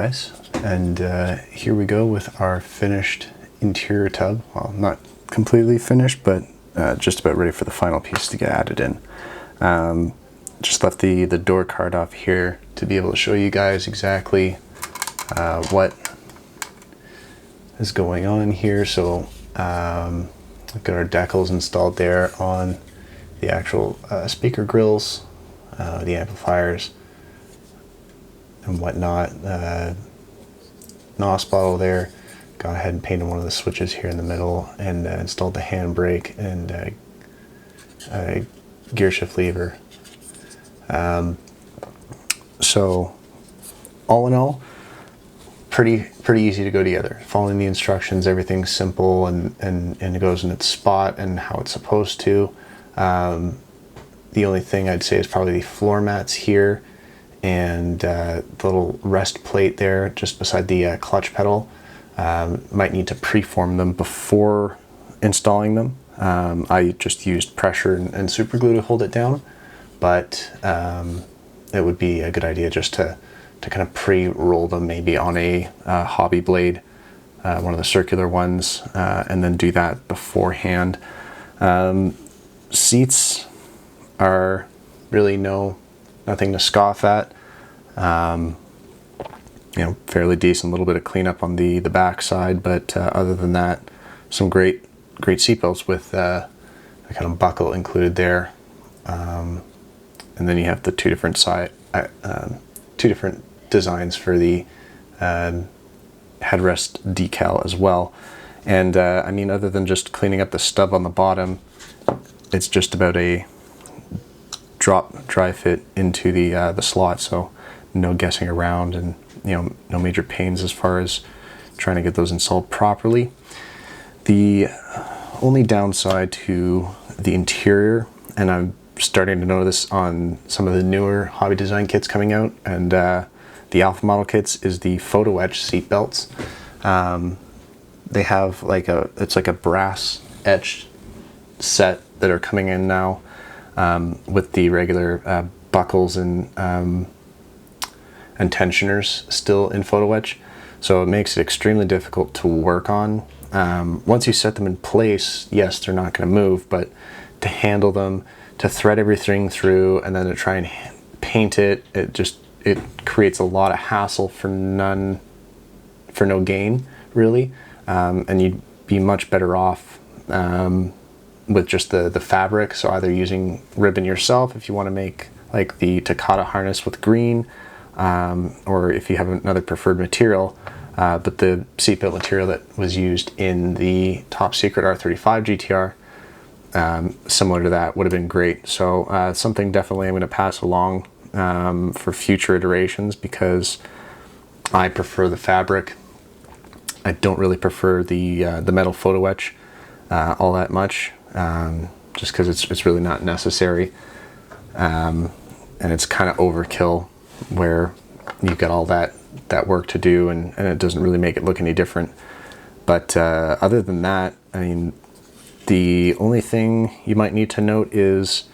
guys, and here we go with our finished interior tub. Well, not completely finished, but just about ready for the final piece to get added in. Just left the door card off here to be able to show you guys exactly what is going on here. So we've got our decals installed there on the actual speaker grills, the amplifiers and whatnot. NOS bottle there. Gone ahead and painted one of the switches here in the middle, and installed the handbrake and gear shift lever. So all in all, pretty easy to go together. Following the instructions, everything's simple and it goes in its spot and how it's supposed to. The only thing I'd say is probably the floor mats here and the little rest plate there just beside the clutch pedal. Might need to preform them before installing them. I just used pressure and super glue to hold it down, but it would be a good idea just to kind of pre-roll them maybe on a hobby blade, one of the circular ones, and then do that beforehand. Seats are really nothing to scoff at. You know, fairly decent, a little bit of cleanup on the back side, but other than that, some great seatbelts with a kind of buckle included there. And then you have the two different designs for the headrest decal as well. And I mean, other than just cleaning up the stub on the bottom, it's just about a drop dry fit into the slot, so no guessing around, and no major pains as far as trying to get those installed properly. The only downside to the interior, and I'm starting to notice on some of the newer hobby design kits coming out, and the alpha model kits, is the photo etch seat belts. They have it's like a brass etched set that are coming in now, with the regular buckles and tensioners still in photo etch, so it makes it extremely difficult to work on. Once you set them in place, yes, they're not going to move, but to handle them, to thread everything through, and then to try and paint it, it creates a lot of hassle for no gain, really. And you'd be much better off with just the fabric, so either using ribbon yourself if you want to make like the Takata harness with green, or if you have another preferred material, but the seatbelt material that was used in the Top Secret R35 GTR, similar to that, would have been great. So something definitely I'm going to pass along for future iterations, because I prefer the fabric. I don't really prefer the metal photo etch all that much, just because it's really not necessary, and it's kind of overkill where you've got all that work to do, and it doesn't really make it look any different. But other than that, I mean, the only thing you might need to note is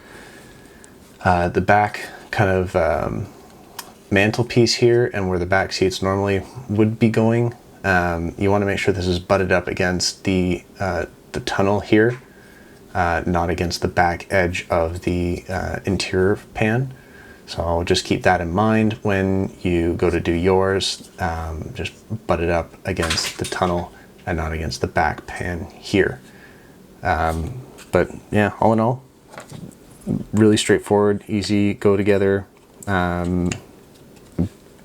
the back kind of mantelpiece here, and where the back seats normally would be going. You want to make sure this is butted up against the tunnel here, not against the back edge of the interior pan. So just keep that in mind when you go to do yours. Just butt it up against the tunnel and not against the back pan here. But yeah, all in all, really straightforward, easy go together.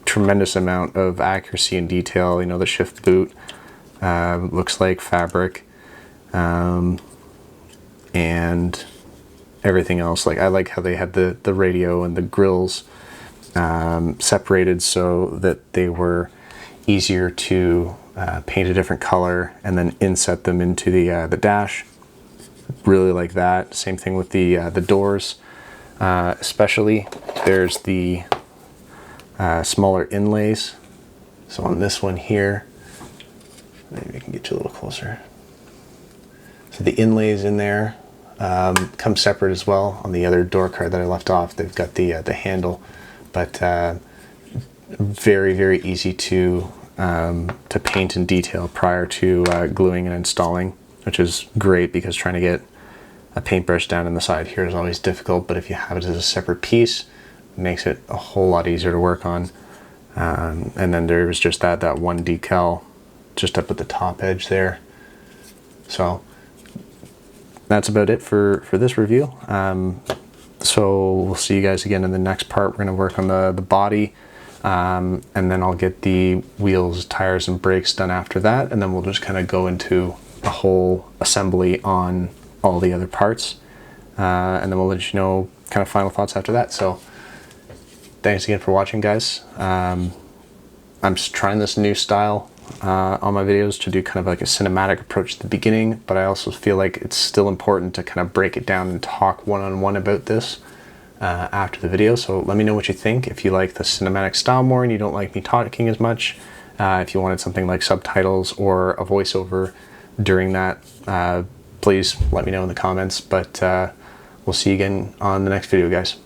Tremendous amount of accuracy and detail. The shift boot looks like fabric, and everything else. Like, I like how they had the radio and the grills separated so that they were easier to paint a different color and then inset them into the dash. Really like that. Same thing with the doors, especially. There's the smaller inlays. So on this one here, maybe I can get you a little closer. So the inlays in there come separate as well. On the other door card that I left off, they've got the handle, but very, very easy to paint and detail prior to gluing and installing, which is great because trying to get a paintbrush down in the side here is always difficult, but if you have it as a separate piece, it makes it a whole lot easier to work on. And then there was just that one decal just up at the top edge there. So that's about it for this review. So we'll see you guys again in the next part. We're going to work on the body, and then I'll get the wheels, tires, and brakes done after that, and then we'll just kind of go into a whole assembly on all the other parts, and then we'll let you know kind of final thoughts after that. So thanks again for watching, guys. I'm just trying this new style on my videos to do kind of like a cinematic approach at the beginning, but I also feel like it's still important to kind of break it down and talk one-on-one about this after the video. So let me know what you think. If you like the cinematic style more and you don't like me talking as much, if you wanted something like subtitles or a voiceover during that, please let me know in the comments. But we'll see you again on the next video, guys.